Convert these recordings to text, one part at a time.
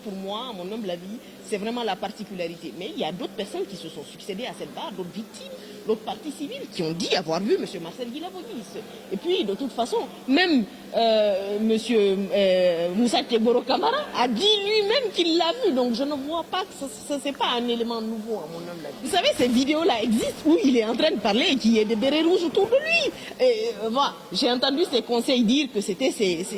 pour moi, à mon humble avis, c'est vraiment la particularité. Mais il y a d'autres personnes qui se sont succédées à cette barre, d'autres victimes, d'autres parties civiles qui ont dit avoir vu M. Marcel Guilabogis. Et puis, de toute façon, même M. Moussa Tchegoro Kamara a dit lui-même qu'il l'a vu. Donc, je ne vois pas que ce n'est pas un élément nouveau, à mon humble avis. Vous savez, ces vidéos-là existent où il est en train de parler et qu'il y a des bérets rouges autour de lui. Et voilà, j'ai entendu ses conseils dire que c'était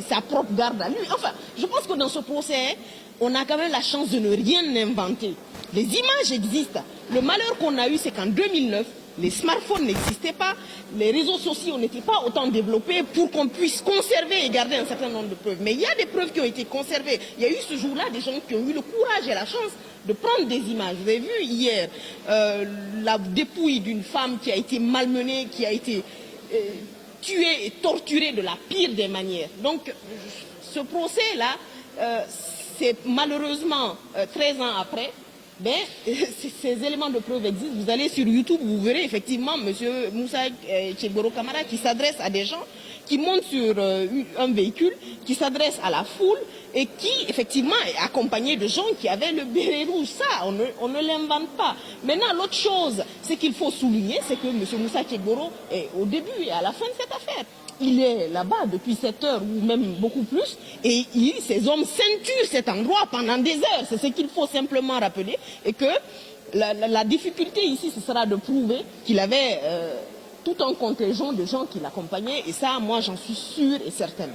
sa propre garde à lui. Enfin, je pense que dans ce procès, on a quand même la chance de ne rien inventer. Les images existent. Le malheur qu'on a eu, c'est qu'en 2009, les smartphones n'existaient pas, les réseaux sociaux n'étaient pas autant développés pour qu'on puisse conserver et garder un certain nombre de preuves. Mais il y a des preuves qui ont été conservées. Il y a eu ce jour-là des gens qui ont eu le courage et la chance de prendre des images. Vous avez vu hier la dépouille d'une femme qui a été malmenée, qui a été tuée et torturée de la pire des manières. Donc ce procès-là, c'est malheureusement 13 ans après, ben, ces éléments de preuve existent. Vous allez sur YouTube, vous verrez effectivement M. Moussa Tchegoro Kamara qui s'adresse à des gens, qui monte sur un véhicule, qui s'adresse à la foule et qui effectivement est accompagné de gens qui avaient le béret rouge. Ça, on ne l'invente pas. Maintenant, l'autre chose, c'est qu'il faut souligner, c'est que M. Moussa Tchegoro est au début et à la fin de cette affaire. Il est là-bas depuis 7 heures ou même beaucoup plus et ces hommes ceinturent cet endroit pendant des heures. C'est ce qu'il faut simplement rappeler et que la difficulté ici, ce sera de prouver qu'il avait tout un contingent de gens qui l'accompagnaient et ça, moi, j'en suis sûre et certaine.